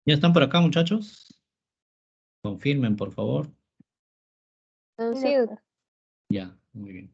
¿Ya están por acá, muchachos? Confirmen, por favor. Sí, doctor. Ya, muy bien.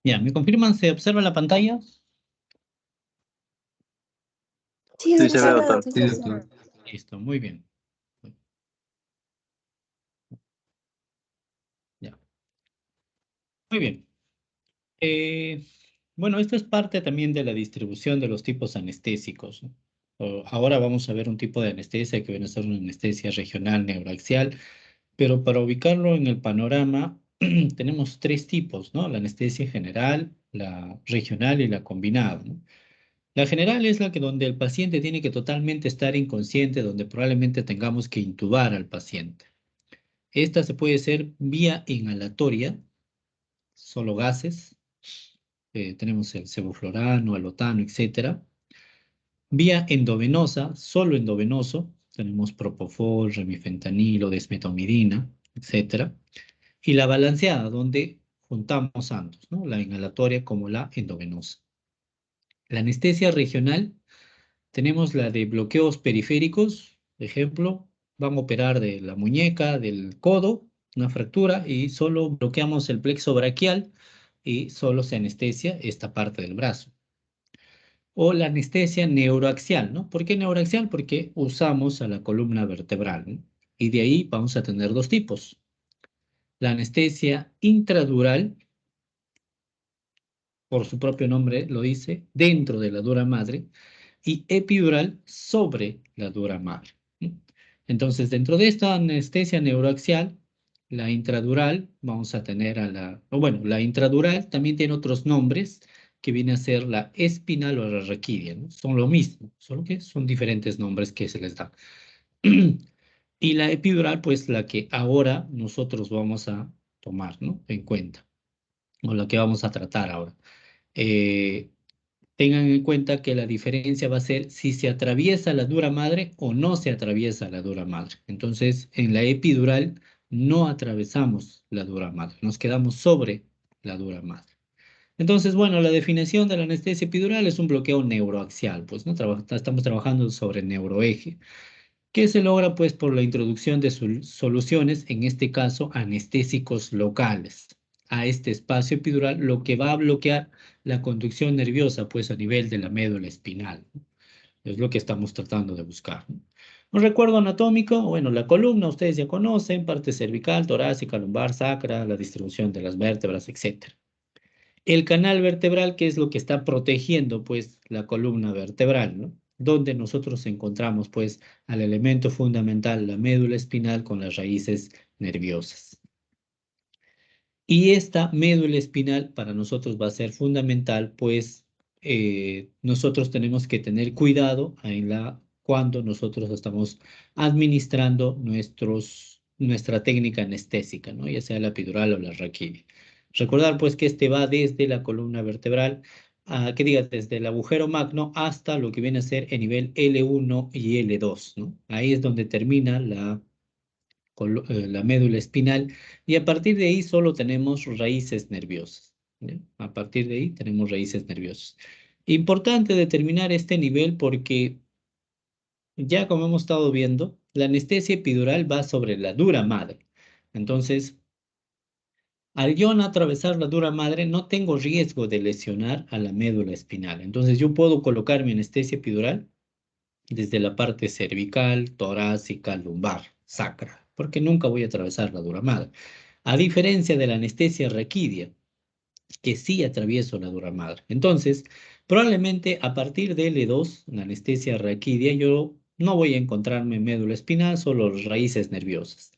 Ya, ¿me confirman? ¿Se observa la pantalla? Sí, Sí, se ve, doctor. doctor. Sí, doctor. Listo, muy bien. Ya, muy bien. Bueno, esto es parte también de la distribución de los tipos anestésicos, ¿no? Ahora vamos a ver un tipo de anestesia que viene a ser una anestesia regional neuroaxial, pero para ubicarlo en el panorama tenemos tres tipos, ¿no? La anestesia general, la regional y la combinada, ¿no? La general es la que donde el paciente tiene que totalmente estar inconsciente, donde probablemente tengamos que intubar al paciente. Esta se puede hacer vía inhalatoria, solo gases. Tenemos el sevoflurano, alotano, etcétera. Vía endovenosa, solo endovenoso. Tenemos propofol, remifentanilo, desmetomidina, etcétera. Y la balanceada, donde juntamos ambos, ¿no? La inhalatoria como la endovenosa. La anestesia regional. Tenemos la de bloqueos periféricos, por ejemplo, van a operar de la muñeca, del codo, una fractura, y solo bloqueamos el plexo braquial y solo se anestesia esta parte del brazo. O la anestesia neuroaxial, ¿no? ¿Por qué neuroaxial? Porque usamos a la columna vertebral, ¿no? Y de ahí vamos a tener dos tipos. La anestesia intradural, por su propio nombre lo dice, dentro de la dura madre, y epidural sobre la dura madre. Entonces, dentro de esta anestesia neuroaxial, la intradural, vamos a tener la intradural también tiene otros nombres, que viene a ser la espinal o la raquidia, ¿no? Son lo mismo, solo que son diferentes nombres que se les da. Y la epidural, pues la que ahora nosotros vamos a tomar, ¿no? En cuenta, o la que vamos a tratar ahora. Eh, Tengan en cuenta que la diferencia va a ser si se atraviesa la dura madre o no se atraviesa la dura madre. Entonces, en la epidural no atravesamos la dura madre, nos quedamos sobre la dura madre. Entonces, bueno, la definición de la anestesia epidural es un bloqueo neuroaxial, pues, ¿no? Estamos trabajando sobre el neuroeje, que se logra, pues, por la introducción de soluciones, en este caso, anestésicos locales, a este espacio epidural, lo que va a bloquear la conducción nerviosa, pues, a nivel de la médula espinal, ¿no? Es lo que estamos tratando de buscar, ¿no? Un recuerdo anatómico, bueno, la columna ustedes ya conocen, parte cervical, torácica, lumbar, sacra, la distribución de las vértebras, etcétera. El canal vertebral, que es lo que está protegiendo, pues, la columna vertebral, ¿no? Donde nosotros encontramos, pues, al elemento fundamental, la médula espinal con las raíces nerviosas. Y esta médula espinal para nosotros va a ser fundamental, pues, nosotros tenemos que tener cuidado cuando nosotros estamos administrando nuestra técnica anestésica, ¿no? Ya sea la epidural o la raquidia. Recordar, pues, que este va desde la columna vertebral, que diga, desde el agujero magno hasta lo que viene a ser el nivel L1 y L2, ¿no? Ahí es donde termina la médula espinal, y a partir de ahí solo tenemos raíces nerviosas, ¿ya? A partir de ahí tenemos raíces nerviosas. Importante determinar este nivel porque ya como hemos estado viendo, la anestesia epidural va sobre la dura madre. Entonces, Al yo no atravesar la dura madre, no tengo riesgo de lesionar a la médula espinal. Entonces, yo puedo colocar mi anestesia epidural desde la parte cervical, torácica, lumbar, sacra, porque nunca voy a atravesar la dura madre. A diferencia de la anestesia raquídea, que sí atravieso la dura madre. Entonces, probablemente a partir de L2, la anestesia raquídea, yo no voy a encontrarme médula espinal, solo raíces nerviosas.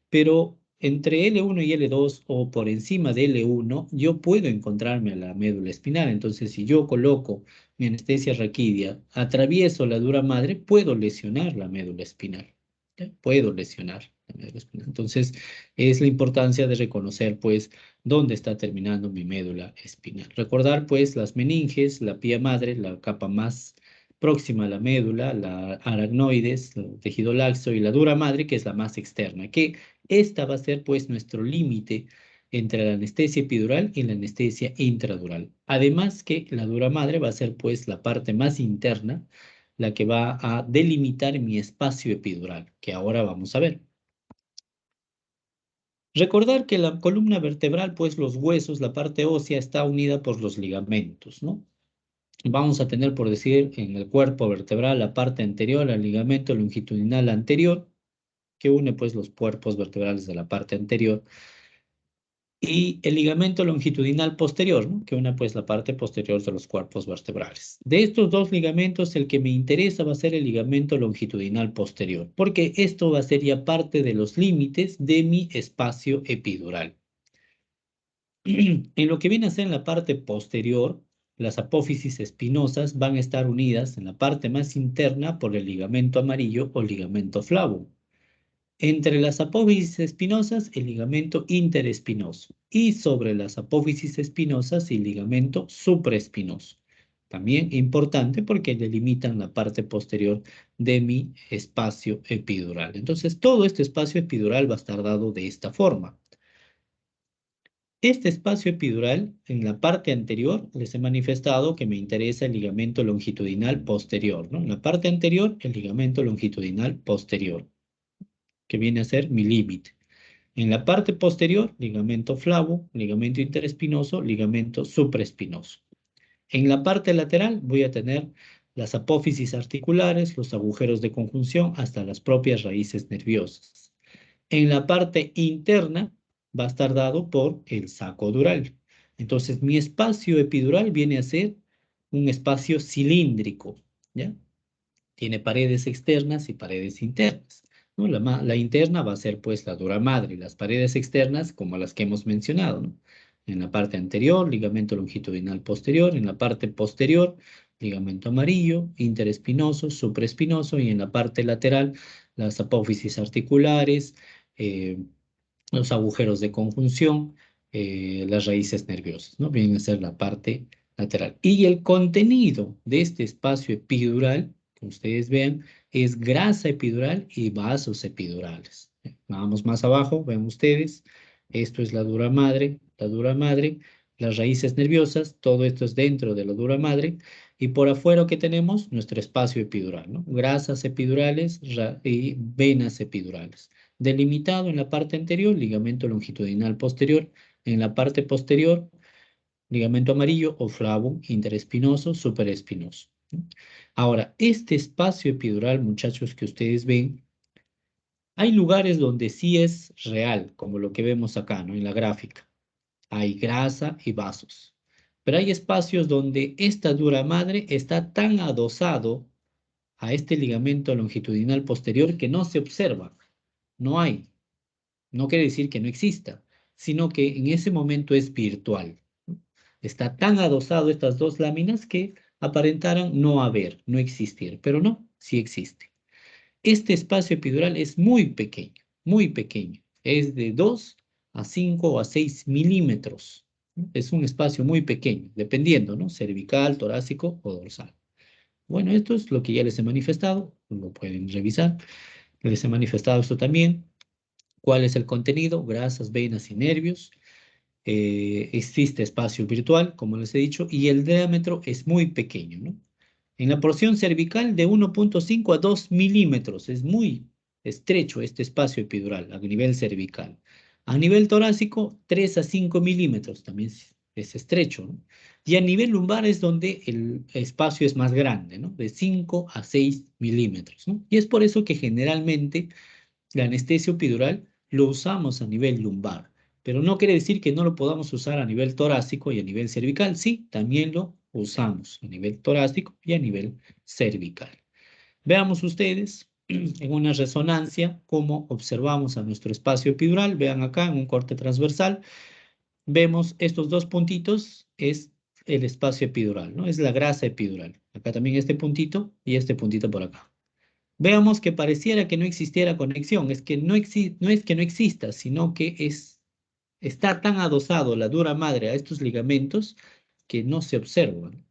Pero entre L1 y L2 o por encima de L1, yo puedo encontrarme a la médula espinal. Entonces, si yo coloco mi anestesia raquídea, atravieso la dura madre, puedo lesionar la médula espinal. ¿Ya? Puedo lesionar la médula espinal. Entonces, es la importancia de reconocer, pues, dónde está terminando mi médula espinal. Recordar, pues, las meninges, la pía madre, la capa más próxima a la médula, la aracnoides, el tejido laxo y la dura madre, que es la más externa, que esta va a ser, pues, nuestro límite entre la anestesia epidural y la anestesia intradural. Además que la dura madre va a ser, pues, la parte más interna, la que va a delimitar mi espacio epidural, que ahora vamos a ver. Recordar que la columna vertebral, pues los huesos, la parte ósea, está unida por los ligamentos, ¿no? Vamos a tener, por decir, en el cuerpo vertebral, la parte anterior, el ligamento longitudinal anterior, que une, pues, los cuerpos vertebrales de la parte anterior, y el ligamento longitudinal posterior, ¿no? Que une, pues, la parte posterior de los cuerpos vertebrales. De estos dos ligamentos, el que me interesa va a ser el ligamento longitudinal posterior, porque esto va a ser ya parte de los límites de mi espacio epidural. En lo que viene a ser en la parte posterior, las apófisis espinosas van a estar unidas en la parte más interna por el ligamento amarillo o ligamento flavo. Entre las apófisis espinosas, el ligamento interespinoso. Y sobre las apófisis espinosas, el ligamento supraespinoso. También importante porque delimitan la parte posterior de mi espacio epidural. Entonces, todo este espacio epidural va a estar dado de esta forma. Este espacio epidural, en la parte anterior, les he manifestado que me interesa el ligamento longitudinal posterior, ¿no? En la parte anterior, el ligamento longitudinal posterior, que viene a ser mi límite. En la parte posterior, ligamento flavo, ligamento interespinoso, ligamento supraespinoso. En la parte lateral voy a tener las apófisis articulares, los agujeros de conjunción, hasta las propias raíces nerviosas. En la parte interna va a estar dado por el saco dural. Entonces, mi espacio epidural viene a ser un espacio cilíndrico, ¿ya? Tiene paredes externas y paredes internas, ¿no? La interna va a ser, pues, la dura madre, y las paredes externas, como las que hemos mencionado, ¿no? En la parte anterior, ligamento longitudinal posterior; en la parte posterior, ligamento amarillo, interespinoso, supraespinoso; y en la parte lateral, las apófisis articulares, eh, los agujeros de conjunción, las raíces nerviosas, ¿no? Viene a ser la parte lateral. Y el contenido de este espacio epidural, como ustedes vean, es grasa epidural y vasos epidurales. Vamos más abajo, ven ustedes, esto es la dura madre, las raíces nerviosas, todo esto es dentro de la dura madre, y por afuera que tenemos nuestro espacio epidural, ¿no? Grasas epidurales y venas epidurales. Delimitado en la parte anterior, ligamento longitudinal posterior; en la parte posterior, ligamento amarillo o flavo, interespinoso, superespinoso. Ahora, este espacio epidural, muchachos, que ustedes ven, hay lugares donde sí es real, como lo que vemos acá, ¿no? En la gráfica. Hay grasa y vasos. Pero hay espacios donde esta dura madre está tan adosado a este ligamento longitudinal posterior que no se observa. No hay. No quiere decir que no exista, sino que en ese momento es virtual. Está tan adosado estas dos láminas que aparentaran no haber, no existir, pero no, sí existe. Este espacio epidural es muy pequeño, muy pequeño. Es de 2 a 5 o a 6 milímetros. Es un espacio muy pequeño, dependiendo, ¿no? Cervical, torácico o dorsal. Bueno, esto es lo que ya les he manifestado, lo pueden revisar. Les he manifestado esto también. ¿Cuál es el contenido? Grasas, venas y nervios. Existe espacio virtual, como les he dicho, y el diámetro es muy pequeño, ¿no? En la porción cervical, de 1,5 a 2 milímetros. Es muy estrecho este espacio epidural a nivel cervical. A nivel torácico, 3 a 5 milímetros, también es estrecho, ¿no? Y a nivel lumbar es donde el espacio es más grande, ¿no? De 5 a 6 milímetros, ¿no? Y es por eso que generalmente la anestesia epidural lo usamos a nivel lumbar, pero no quiere decir que no lo podamos usar a nivel torácico y a nivel cervical. Sí, también lo usamos a nivel torácico y a nivel cervical. Veamos ustedes en una resonancia cómo observamos a nuestro espacio epidural. Vean acá en un corte transversal, vemos estos dos puntitos, es el espacio epidural, ¿no? Es la grasa epidural. Acá también este puntito y este puntito por acá. Veamos que pareciera que no existiera conexión, es que no es que no exista, sino que está tan adosado la dura madre a estos ligamentos que no se observan.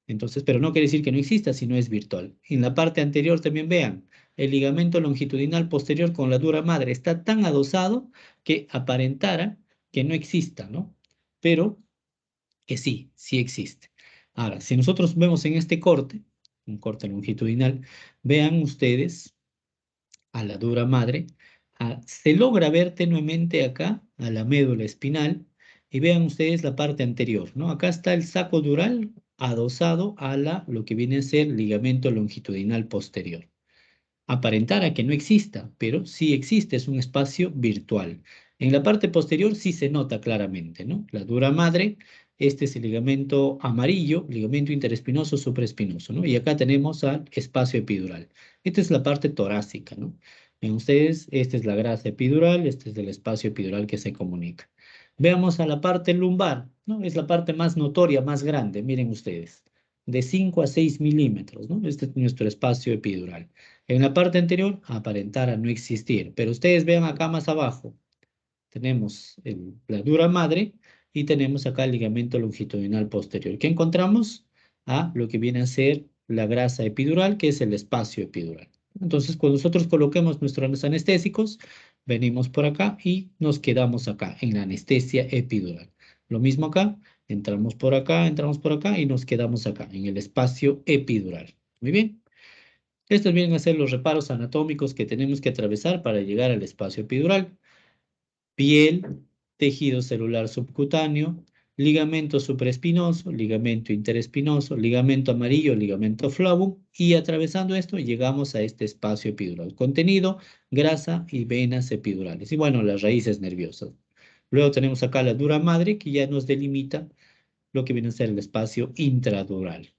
Entonces, pero no quiere decir que no exista, sino es virtual. En la parte anterior también vean, el ligamento longitudinal posterior con la dura madre está tan adosado que aparentara que no exista, ¿no? Pero que sí, sí existe. Ahora, si nosotros vemos en este corte, un corte longitudinal, vean ustedes a la dura madre, se logra ver tenuemente acá a la médula espinal y vean ustedes la parte anterior, ¿no? Acá está el saco dural adosado a lo que viene a ser ligamento longitudinal posterior. Aparentara que no exista, pero sí existe, es un espacio virtual. En la parte posterior sí se nota claramente, ¿no? La dura madre, este es el ligamento amarillo, ligamento interespinoso supraespinoso, ¿no? Y acá tenemos al espacio epidural. Esta es la parte torácica, ¿no? Ven ustedes, esta es la grasa epidural, este es el espacio epidural que se comunica. Veamos a la parte lumbar, ¿no? Es la parte más notoria, más grande, miren ustedes, de 5 a 6 milímetros, ¿no? Este es nuestro espacio epidural. En la parte anterior aparentara no existir, pero ustedes vean acá más abajo, tenemos la dura madre y tenemos acá el ligamento longitudinal posterior. ¿Qué encontramos? Lo que viene a ser la grasa epidural, que es el espacio epidural. Entonces, cuando nosotros coloquemos nuestros anestésicos, venimos por acá y nos quedamos acá en la anestesia epidural. Lo mismo acá, entramos por acá y nos quedamos acá en el espacio epidural. Muy bien. Estos vienen a ser los reparos anatómicos que tenemos que atravesar para llegar al espacio epidural. Piel, tejido celular subcutáneo, ligamento supraespinoso, ligamento interespinoso, ligamento amarillo, ligamento flavum, y atravesando esto llegamos a este espacio epidural. Contenido, grasa y venas epidurales. Y bueno, las raíces nerviosas. Luego tenemos acá la dura madre que ya nos delimita lo que viene a ser el espacio intradural.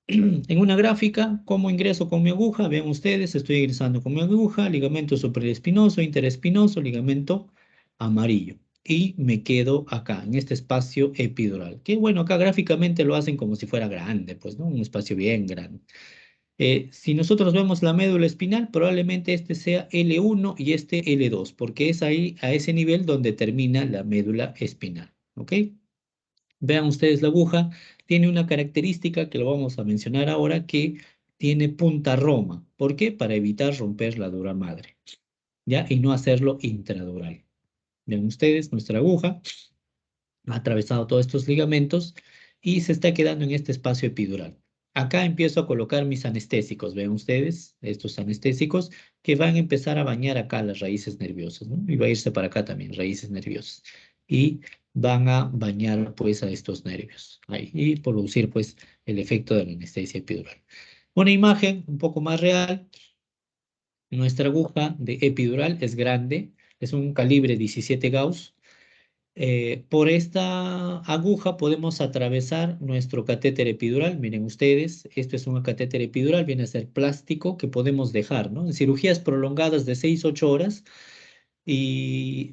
En una gráfica, ¿cómo ingreso con mi aguja? Vean ustedes, estoy ingresando con mi aguja, ligamento supraespinoso, interespinoso, ligamento amarillo. Y me quedo acá, en este espacio epidural. Que bueno, acá gráficamente lo hacen como si fuera grande, pues, ¿no? Un espacio bien grande. Si nosotros vemos la médula espinal, probablemente este sea L1 y este L2, porque es ahí, a ese nivel donde termina la médula espinal. ¿Ok? Vean ustedes la aguja, tiene una característica que lo vamos a mencionar ahora, que tiene punta roma. ¿Por qué? Para evitar romper la dura madre, ¿ya? Y no hacerlo intradural. Vean ustedes, nuestra aguja ha atravesado todos estos ligamentos y se está quedando en este espacio epidural. Acá empiezo a colocar mis anestésicos, vean ustedes, estos anestésicos que van a empezar a bañar acá las raíces nerviosas, ¿no? Y va a irse para acá también, raíces nerviosas. Y van a bañar pues a estos nervios ahí, y producir pues el efecto de la anestesia epidural. Una imagen un poco más real, nuestra aguja de epidural es grande, es un calibre 17 Gauss. Por esta aguja podemos atravesar nuestro catéter epidural. Miren ustedes, esto es un catéter epidural, viene a ser plástico que podemos dejar, ¿no? En cirugías prolongadas de 6 a 8 horas y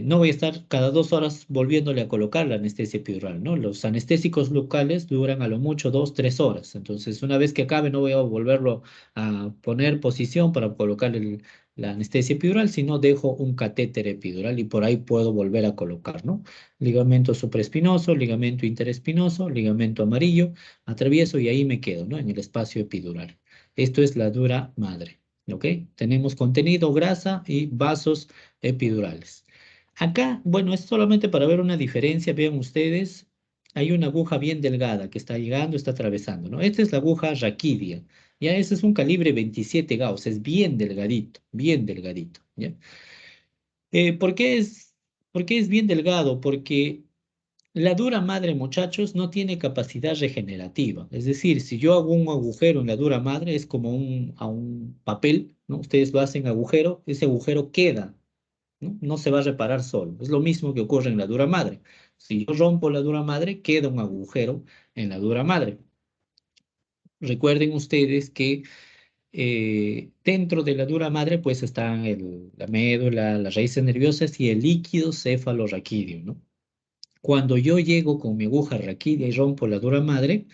no voy a estar cada 2 horas volviéndole a colocar la anestesia epidural, ¿no? Los anestésicos locales duran a lo mucho 2, 3 horas. Entonces, una vez que acabe, no voy a volverlo a poner posición para colocar la anestesia epidural, sino dejo un catéter epidural y por ahí puedo volver a colocar, ¿no? Ligamento supraespinoso, ligamento interespinoso, ligamento amarillo, atravieso y ahí me quedo, ¿no? En el espacio epidural. Esto es la dura madre, ¿ok? Tenemos contenido, grasa y vasos epidurales. Acá, bueno, es solamente para ver una diferencia, vean ustedes, hay una aguja bien delgada que está llegando, está atravesando, ¿no? Esta es la aguja raquidia, ya ese es un calibre 27 Gauss, es bien delgadito, ¿ya? ¿Por por qué es bien delgado? Porque la dura madre, muchachos, no tiene capacidad regenerativa. Es decir, si yo hago un agujero en la dura madre, es como a un papel, ¿no? Ustedes lo hacen agujero, ese agujero queda, ¿no? No se va a reparar solo. Es lo mismo que ocurre en la dura madre. Si yo rompo la dura madre, queda un agujero en la dura madre. Recuerden ustedes que dentro de la dura madre, pues están la médula, las raíces nerviosas y el líquido cefalorraquídeo, ¿no? Cuando yo llego con mi aguja raquídea y rompo la dura madre,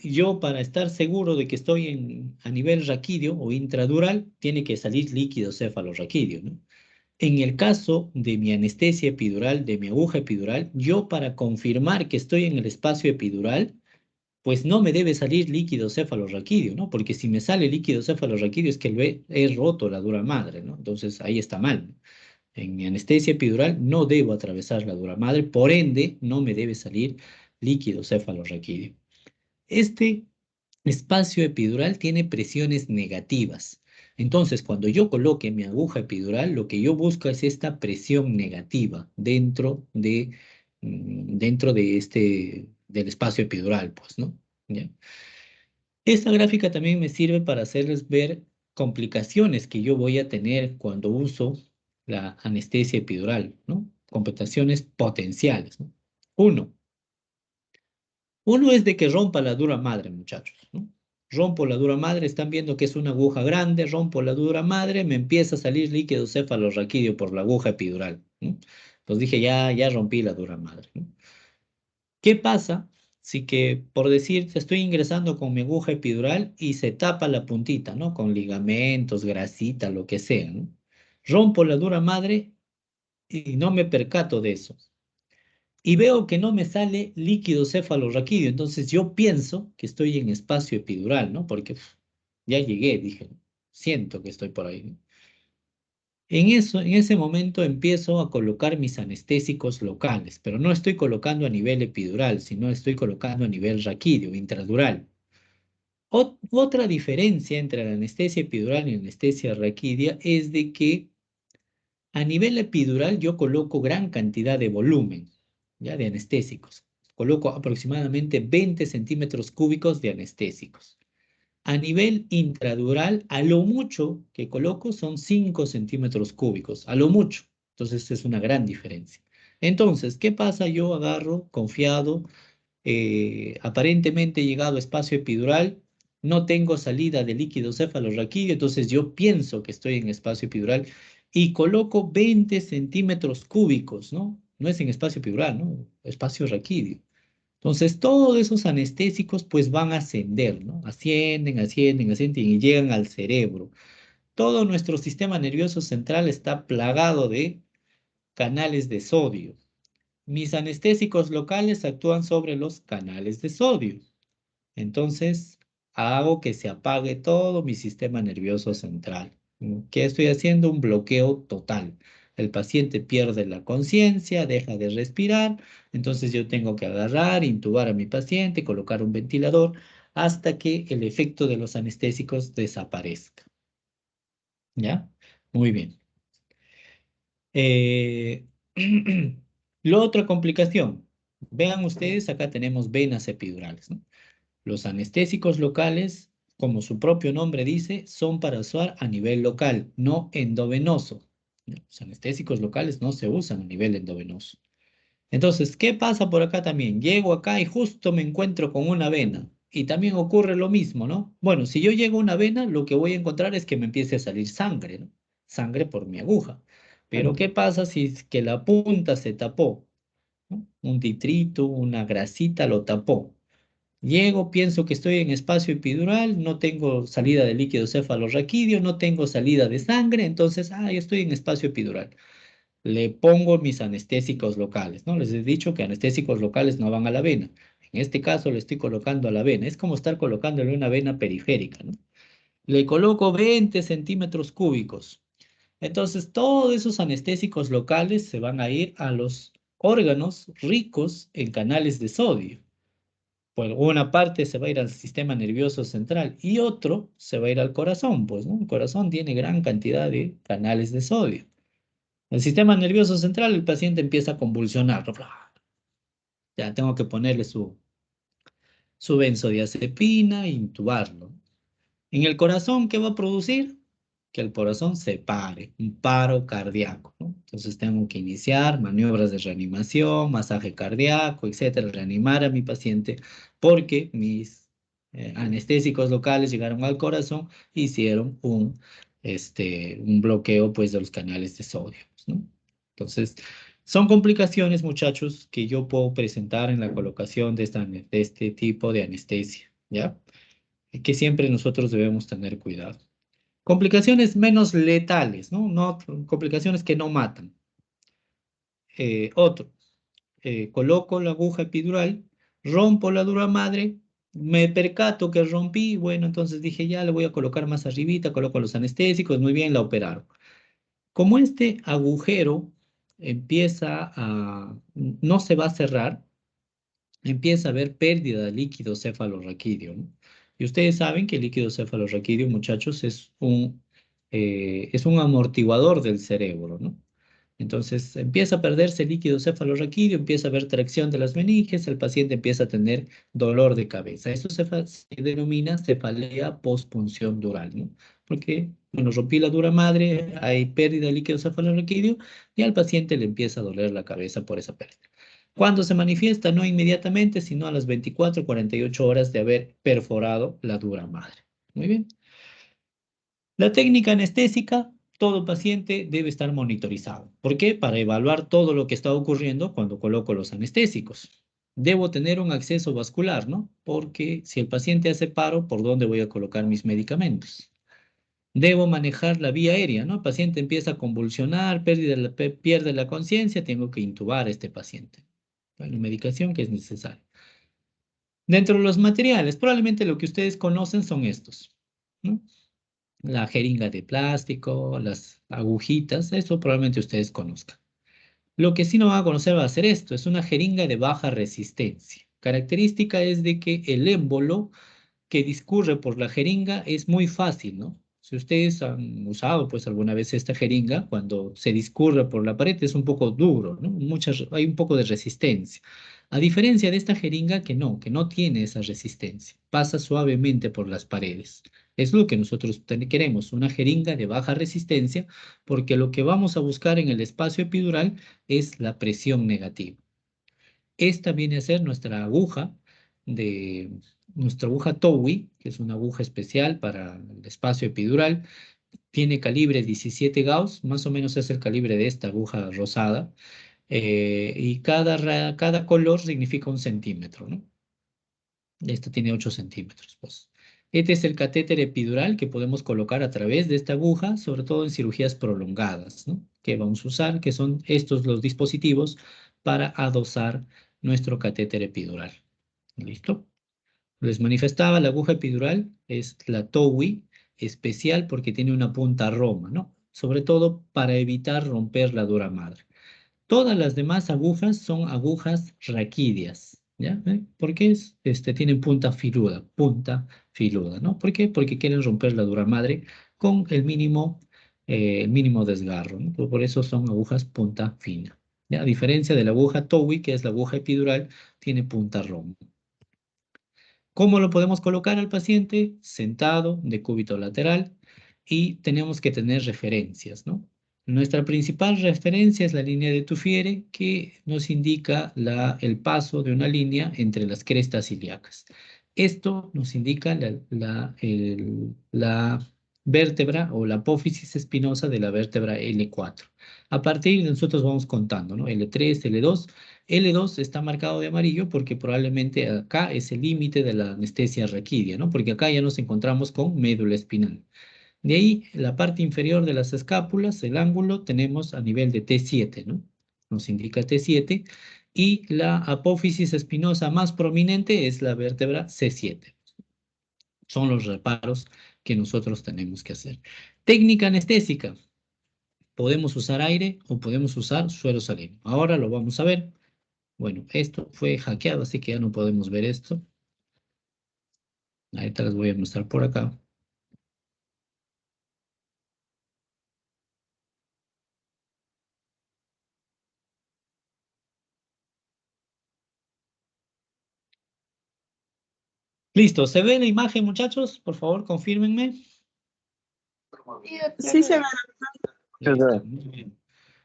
yo para estar seguro de que estoy a nivel raquídeo o intradural, tiene que salir líquido cefalorraquídeo, ¿no? En el caso de mi anestesia epidural, de mi aguja epidural, yo para confirmar que estoy en el espacio epidural, pues no me debe salir líquido cefalorraquídeo, ¿no? Porque si me sale líquido cefalorraquídeo es que he roto la dura madre, ¿no? Entonces ahí está mal, ¿no? En mi anestesia epidural no debo atravesar la dura madre, por ende no me debe salir líquido cefalorraquídeo. Este espacio epidural tiene presiones negativas. Entonces, cuando yo coloque mi aguja epidural, lo que yo busco es esta presión negativa dentro de del espacio epidural, pues, ¿no? ¿Ya? Esta gráfica también me sirve para hacerles ver complicaciones que yo voy a tener cuando uso la anestesia epidural, ¿no? Complicaciones potenciales, ¿no? Uno, uno es de que rompa la dura madre, muchachos, ¿no? Rompo la dura madre, están viendo que es una aguja grande, rompo la dura madre, me empieza a salir líquido cefalorraquídeo por la aguja epidural, ¿no? Entonces dije, ya rompí la dura madre, ¿no? ¿Qué pasa si que, por decir, estoy ingresando con mi aguja epidural y se tapa la puntita, ¿no? Con ligamentos, grasita, lo que sea, ¿no? Rompo la dura madre y no me percato de eso. Y veo que no me sale líquido cefalorraquídeo. Entonces yo pienso que estoy en espacio epidural, ¿no? Porque ya llegué, dije, siento que estoy por ahí, ¿no? En ese momento empiezo a colocar mis anestésicos locales, pero no estoy colocando a nivel epidural, sino estoy colocando a nivel raquídeo, intradural. Otra diferencia entre la anestesia epidural y la anestesia raquídea es de que a nivel epidural yo coloco gran cantidad de volumen, ya de anestésicos. Coloco aproximadamente 20 centímetros cúbicos de anestésicos. A nivel intradural, a lo mucho que coloco son 5 centímetros cúbicos, a lo mucho. Entonces es una gran diferencia. Entonces, ¿qué pasa? Yo agarro confiado, aparentemente he llegado a espacio epidural, no tengo salida de líquido cefalorraquídeo, entonces yo pienso que estoy en espacio epidural y coloco 20 centímetros cúbicos, ¿no? No es en espacio epidural, ¿no? Espacio raquídeo. Entonces, todos esos anestésicos pues van a ascender, ¿no? Ascienden y llegan al cerebro. Todo nuestro sistema nervioso central está plagado de canales de sodio. Mis anestésicos locales actúan sobre los canales de sodio. Entonces, hago que se apague todo mi sistema nervioso central. ¿Qué estoy haciendo? Un bloqueo total. El paciente pierde la conciencia, deja de respirar, entonces yo tengo que agarrar, intubar a mi paciente, colocar un ventilador hasta que el efecto de los anestésicos desaparezca. ¿Ya? Muy bien. Eh, La otra complicación. Vean ustedes, acá tenemos venas epidurales, ¿no? Los anestésicos locales, como su propio nombre dice, son para usar a nivel local, no endovenoso. Los anestésicos locales no se usan a nivel endovenoso. Entonces, ¿qué pasa por acá también? Llego acá y justo me encuentro con una vena. Y también ocurre lo mismo, ¿no? Bueno, si yo llego a una vena, lo que voy a encontrar es que me empiece a salir sangre, ¿no? Sangre por mi aguja. Pero ¿qué pasa si es que la punta se tapó, ¿no? Un titrito, una grasita lo tapó. Llego, pienso que estoy en espacio epidural, no tengo salida de líquido cefalorraquídeo, no tengo salida de sangre, entonces, yo estoy en espacio epidural. Le pongo mis anestésicos locales, ¿no? Les he dicho que anestésicos locales no van a la vena. En este caso le estoy colocando a la vena. Es como estar colocándole una vena periférica, ¿no? Le coloco 20 centímetros cúbicos. Entonces, todos esos anestésicos locales se van a ir a los órganos ricos en canales de sodio. Pues una parte se va a ir al sistema nervioso central y otro se va a ir al corazón, pues, ¿no? El corazón tiene gran cantidad de canales de sodio. El sistema nervioso central, el paciente empieza a convulsionar. Ya tengo que ponerle su benzodiazepina e intubarlo. En el corazón, ¿qué va a producir? Que el corazón se pare, un paro cardíaco, ¿no? Entonces tengo que iniciar maniobras de reanimación, masaje cardíaco, etcétera, reanimar a mi paciente porque mis anestésicos locales llegaron al corazón e hicieron un bloqueo pues de los canales de sodio, ¿no? Entonces, son complicaciones, muchachos, que yo puedo presentar en la colocación de este tipo de anestesia, ¿ya? Y que siempre nosotros debemos tener cuidado. Complicaciones menos letales, ¿no? No complicaciones que no matan. Otro, coloco la aguja epidural, rompo la dura madre, me percato que rompí, bueno, entonces dije, ya le voy a colocar más arribita, coloco los anestésicos, muy bien, la operaron. Como este agujero no se va a cerrar, empieza a haber pérdida de líquido cefalorraquídeo, ¿no? Y ustedes saben que el líquido cefalorraquídeo, muchachos, es un amortiguador del cerebro, ¿no? Entonces empieza a perderse el líquido cefalorraquídeo, empieza a haber tracción de las meninges, el paciente empieza a tener dolor de cabeza. Eso se denomina cefalea postpunción dural, ¿no? Porque, bueno, rompí la dura madre, hay pérdida de líquido cefalorraquídeo y al paciente le empieza a doler la cabeza por esa pérdida. Cuando se manifiesta, no inmediatamente, sino a las 24, 48 horas de haber perforado la dura madre. Muy bien. La técnica anestésica, todo paciente debe estar monitorizado. ¿Por qué? Para evaluar todo lo que está ocurriendo cuando coloco los anestésicos. Debo tener un acceso vascular, ¿no? Porque si el paciente hace paro, ¿por dónde voy a colocar mis medicamentos? Debo manejar la vía aérea, ¿no? El paciente empieza a convulsionar, pierde la conciencia, tengo que intubar a este paciente. La medicación que es necesaria. Dentro de los materiales, probablemente lo que ustedes conocen son estos, ¿no? La jeringa de plástico, las agujitas, eso probablemente ustedes conozcan. Lo que sí no van a conocer va a ser esto, es una jeringa de baja resistencia. Característica es de que el émbolo que discurre por la jeringa es muy fácil, ¿no? Si ustedes han usado pues alguna vez esta jeringa, cuando se discurre por la pared es un poco duro, ¿no? Hay un poco de resistencia. A diferencia de esta jeringa que no tiene esa resistencia, pasa suavemente por las paredes. Es lo que nosotros queremos, una jeringa de baja resistencia, porque lo que vamos a buscar en el espacio epidural es la presión negativa. Esta viene a ser nuestra aguja TOWI, que es una aguja especial para el espacio epidural. Tiene calibre 17 Gauss, más o menos es el calibre de esta aguja rosada. Y cada color significa 1 centímetro, ¿no? Esta tiene 8 centímetros, pues. Este es el catéter epidural que podemos colocar a través de esta aguja, sobre todo en cirugías prolongadas, ¿no? Que vamos a usar, que son estos los dispositivos para adosar nuestro catéter epidural. ¿Listo? Les manifestaba, la aguja epidural es la TOWI, especial porque tiene una punta roma, ¿no? Sobre todo para evitar romper la dura madre. Todas las demás agujas son agujas raquídeas, ¿ya? ¿Por qué tienen punta filuda, ¿no? ¿Por qué? Porque quieren romper la dura madre con el mínimo desgarro, ¿no? Por eso son agujas punta fina, ¿ya? A diferencia de la aguja TOWI, que es la aguja epidural, tiene punta roma. ¿Cómo lo podemos colocar al paciente? Sentado, de cúbito lateral, y tenemos que tener referencias, ¿no? Nuestra principal referencia es la línea de Tufiere, que nos indica el paso de una línea entre las crestas ilíacas. Esto nos indica la vértebra o la apófisis espinosa de la vértebra L4. A partir de nosotros vamos contando, ¿no? L3, L2. L2 está marcado de amarillo porque probablemente acá es el límite de la anestesia raquídea, ¿no? Porque acá ya nos encontramos con médula espinal. De ahí, la parte inferior de las escápulas, el ángulo, tenemos a nivel de T7, ¿no? Nos indica T7. Y la apófisis espinosa más prominente es la vértebra C7. Son los reparos que nosotros tenemos que hacer. Técnica anestésica. Podemos usar aire o podemos usar suero salino. Ahora lo vamos a ver. Bueno, esto fue hackeado, así que ya no podemos ver esto. Ahí te las voy a mostrar por acá. Listo, ¿se ve la imagen, muchachos? Por favor, confírmenme. Sí, se ve. Listo, muy bien.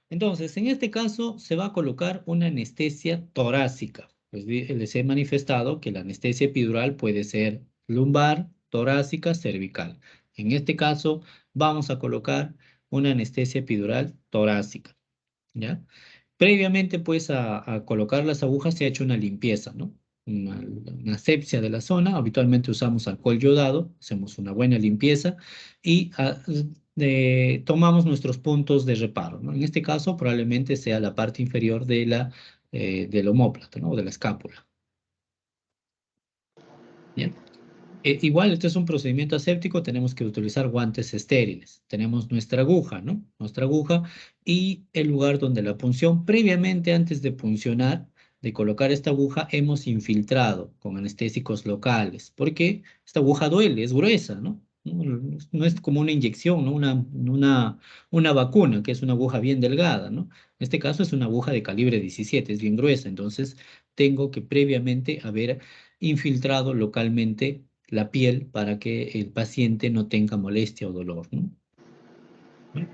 Entonces, en este caso se va a colocar una anestesia torácica. Pues les he manifestado que la anestesia epidural puede ser lumbar, torácica, cervical. En este caso vamos a colocar una anestesia epidural torácica, ¿ya? Previamente, pues, a colocar las agujas se ha hecho una limpieza, ¿no? Una asepsia de la zona. Habitualmente usamos alcohol yodado, hacemos una buena limpieza y tomamos nuestros puntos de reparo, ¿no? En este caso, probablemente sea la parte inferior del omóplato, ¿no? O de la escápula. ¿Bien? Igual, este es un procedimiento aséptico, tenemos que utilizar guantes estériles. Tenemos nuestra aguja, ¿no? Nuestra aguja y el lugar donde la punción, previamente, antes de puncionar, de colocar esta aguja, hemos infiltrado con anestésicos locales, porque esta aguja duele, es gruesa, ¿no? No es como una inyección, ¿no? Una vacuna, que es una aguja bien delgada, ¿no? En este caso es una aguja de calibre 17, es bien gruesa, entonces tengo que previamente haber infiltrado localmente la piel para que el paciente no tenga molestia o dolor, ¿no? Bien.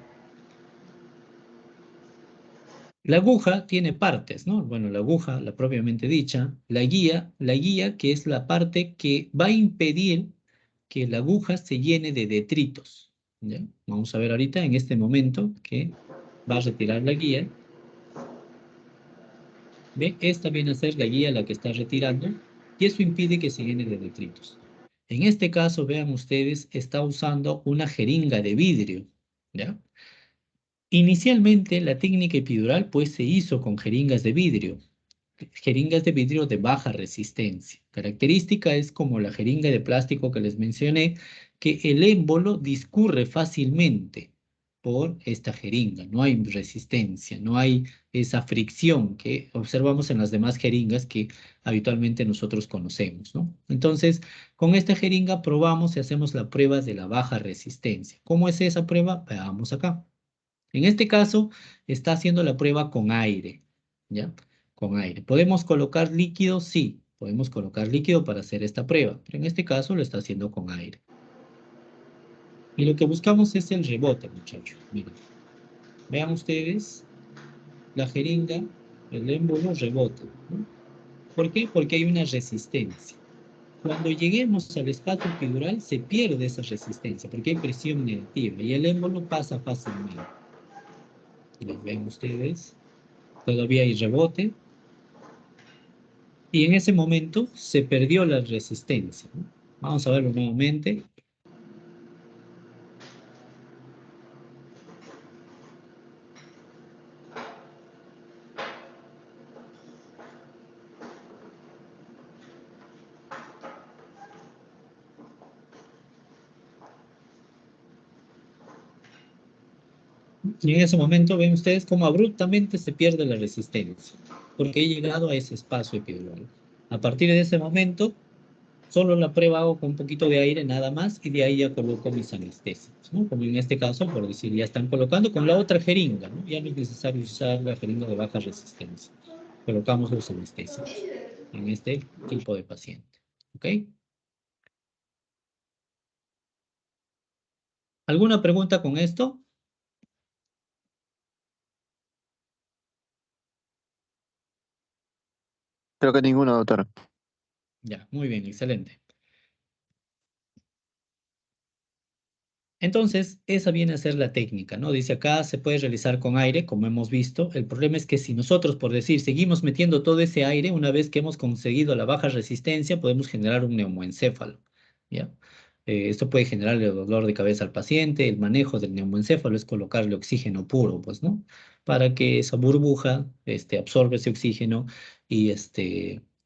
La aguja tiene partes, ¿no? Bueno, la aguja, la propiamente dicha, la guía que es la parte que va a impedir que la aguja se llene de detritos, ¿ya? Vamos a ver ahorita en este momento que va a retirar la guía. ¿Ve? Esta viene a ser la guía la que está retirando y eso impide que se llene de detritos. En este caso, vean ustedes, está usando una jeringa de vidrio, ¿ya? Inicialmente, la técnica epidural pues se hizo con jeringas de vidrio de baja resistencia. Característica es como la jeringa de plástico que les mencioné, que el émbolo discurre fácilmente por esta jeringa, no hay resistencia, no hay esa fricción que observamos en las demás jeringas que habitualmente nosotros conocemos, ¿no? Entonces, con esta jeringa probamos y hacemos la prueba de la baja resistencia. ¿Cómo es esa prueba? Veamos acá. En este caso, está haciendo la prueba con aire, ¿ya? Con aire. ¿Podemos colocar líquido? Sí, podemos colocar líquido para hacer esta prueba, pero en este caso lo está haciendo con aire. Y lo que buscamos es el rebote, muchachos. Miren, vean ustedes, la jeringa, el émbolo rebota, ¿no? ¿Por qué? Porque hay una resistencia. Cuando lleguemos al espacio epidural, se pierde esa resistencia, porque hay presión negativa y el émbolo pasa fácilmente. ¿Lo ven ustedes? Todavía hay rebote. Y en ese momento se perdió la resistencia, ¿no? Vamos a verlo nuevamente. Y en ese momento ven ustedes cómo abruptamente se pierde la resistencia, porque he llegado a ese espacio epidural. A partir de ese momento, solo la prueba hago con un poquito de aire nada más y de ahí ya coloco mis anestésicos, ¿no? Como en este caso, por decir, ya están colocando con la otra jeringa, ¿no? Ya no es necesario usar la jeringa de baja resistencia. Colocamos los anestésicos en este tipo de paciente, ¿ok? ¿Alguna pregunta con esto? Creo que ninguno, doctor. Ya, muy bien, excelente. Entonces, esa viene a ser la técnica, ¿no? Dice acá, se puede realizar con aire, como hemos visto. El problema es que si nosotros, por decir, seguimos metiendo todo ese aire, una vez que hemos conseguido la baja resistencia, podemos generar un neumoencéfalo, ¿ya? Esto puede generarle dolor de cabeza al paciente. El manejo del neumoencéfalo es colocarle oxígeno puro, pues, ¿no? Para que esa burbuja, absorba ese oxígeno y,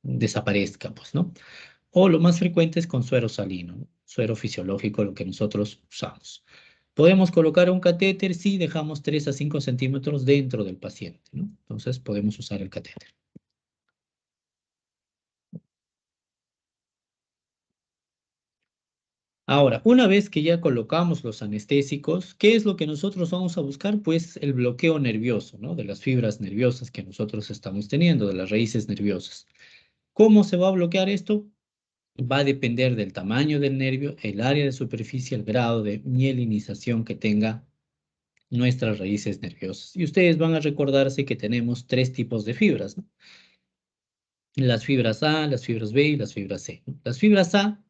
desaparezca, pues, ¿no? O lo más frecuente es con suero salino, ¿no? Suero fisiológico, lo que nosotros usamos. ¿Podemos colocar un catéter? Sí, dejamos 3 a 5 centímetros dentro del paciente, ¿no? Entonces podemos usar el catéter. Ahora, una vez que ya colocamos los anestésicos, ¿qué es lo que nosotros vamos a buscar? Pues el bloqueo nervioso, ¿no? De las fibras nerviosas que nosotros estamos teniendo, de las raíces nerviosas. ¿Cómo se va a bloquear esto? Va a depender del tamaño del nervio, el área de superficie, el grado de mielinización que tenga nuestras raíces nerviosas. Y ustedes van a recordarse que tenemos tres tipos de fibras, ¿no? Las fibras A, las fibras B y las fibras C, ¿no? Las fibras A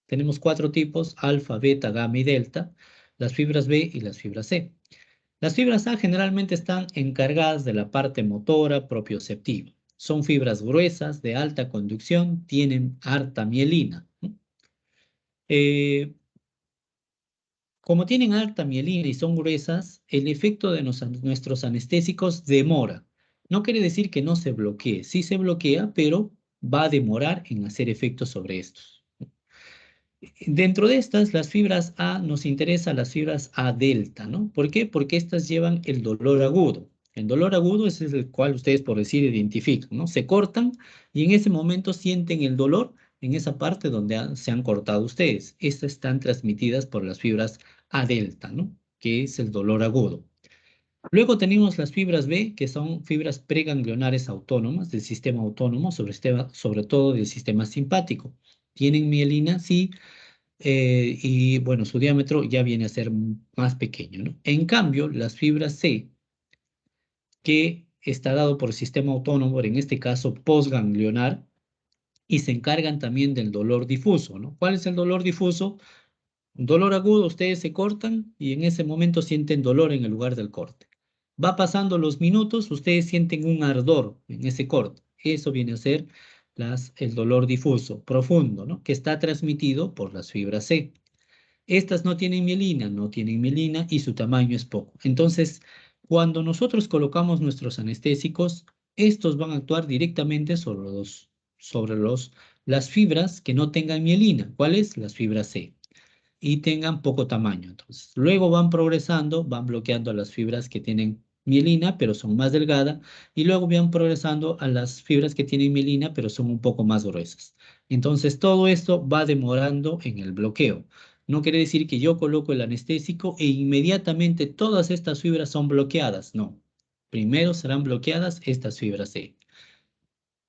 tenemos cuatro tipos: alfa, beta, gamma y delta. Las fibras B y las fibras C. Las fibras A generalmente están encargadas de la parte motora propioceptiva. Son fibras gruesas, de alta conducción, tienen harta mielina, ¿no? Eh, Como tienen alta mielina y son gruesas, el efecto de nuestros anestésicos demora. No quiere decir que no se bloquee, sí se bloquea, pero va a demorar en hacer efecto sobre estos. Dentro de estas, las fibras A, nos interesa las fibras A delta, ¿no? ¿Por qué? Porque estas llevan el dolor agudo. El dolor agudo es el cual ustedes, por decir, identifican, ¿no? Se cortan y en ese momento sienten el dolor en esa parte donde se han cortado ustedes. Estas están transmitidas por las fibras A delta, ¿no? Que es el dolor agudo. Luego tenemos las fibras B, que son fibras preganglionares autónomas del sistema autónomo, sobre todo del sistema simpático. ¿Tienen mielina? Sí. Y bueno, su diámetro ya viene a ser más pequeño, ¿no? En cambio, las fibras C, que está dado por el sistema autónomo, en este caso postganglionar, y se encargan también del dolor difuso, ¿no? ¿Cuál es el dolor difuso? Dolor agudo, ustedes se cortan y en ese momento sienten dolor en el lugar del corte. Va pasando los minutos, ustedes sienten un ardor en ese corte. Eso viene a ser el dolor difuso, profundo, ¿no? Que está transmitido por las fibras C. Estas no tienen mielina y su tamaño es poco. Entonces, cuando nosotros colocamos nuestros anestésicos, estos van a actuar directamente sobre las fibras que no tengan mielina. ¿Cuáles? Las fibras C. Y tengan poco tamaño. Entonces, luego van progresando, van bloqueando a las fibras que tienen mielina, pero son más delgadas, y luego van progresando a las fibras que tienen mielina, pero son un poco más gruesas. Entonces, todo esto va demorando en el bloqueo. No quiere decir que yo coloco el anestésico e inmediatamente todas estas fibras son bloqueadas. No. Primero serán bloqueadas estas fibras C.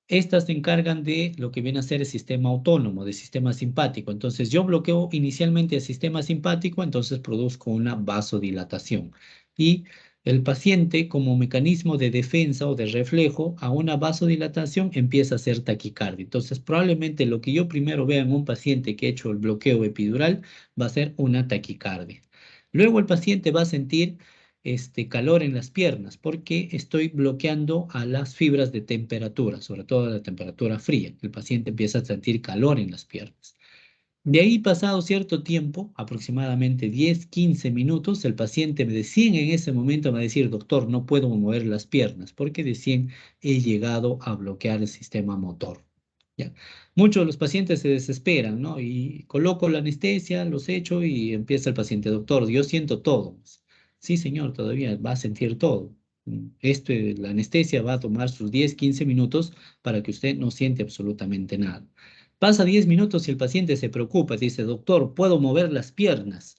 Estas se encargan de lo que viene a ser el sistema autónomo, del sistema simpático. Entonces, yo bloqueo inicialmente el sistema simpático, entonces produzco una vasodilatación. Y el paciente, como mecanismo de defensa o de reflejo a una vasodilatación, empieza a hacer taquicardia. Entonces, probablemente lo que yo primero vea en un paciente que ha hecho el bloqueo epidural va a ser una taquicardia. Luego el paciente va a sentir calor en las piernas, porque estoy bloqueando a las fibras de temperatura, sobre todo la temperatura fría. El paciente empieza a sentir calor en las piernas. De ahí, pasado cierto tiempo, aproximadamente 10, 15 minutos, el paciente decía en ese momento me va a decir: doctor, no puedo mover las piernas, porque decían he llegado a bloquear el sistema motor. ¿Ya? Muchos de los pacientes se desesperan, ¿no? Y coloco la anestesia, los echo y empieza el paciente: doctor, yo siento todo. Sí, señor, todavía va a sentir todo. La anestesia va a tomar sus 10, 15 minutos para que usted no siente absolutamente nada. Pasa 10 minutos y el paciente se preocupa, dice: doctor, ¿puedo mover las piernas?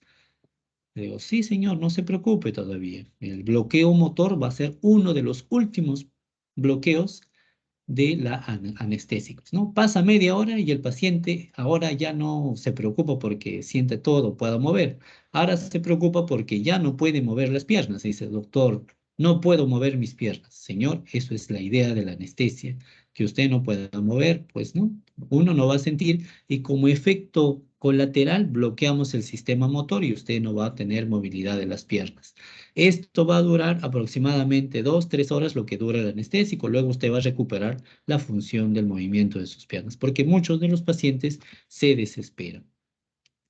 Le digo: sí, señor, no se preocupe todavía. El bloqueo motor va a ser uno de los últimos bloqueos de la anestésicos, ¿no? Pasa media hora y el paciente ahora ya no se preocupa porque siente todo, pueda mover. Ahora se preocupa porque ya no puede mover las piernas. Dice: doctor, no puedo mover mis piernas. Señor, eso es la idea de la anestesia, que usted no pueda mover, pues no. Uno no va a sentir y como efecto colateral bloqueamos el sistema motor y usted no va a tener movilidad de las piernas. Esto va a durar aproximadamente 2, 3 horas, lo que dura el anestésico. Luego usted va a recuperar la función del movimiento de sus piernas, porque muchos de los pacientes se desesperan.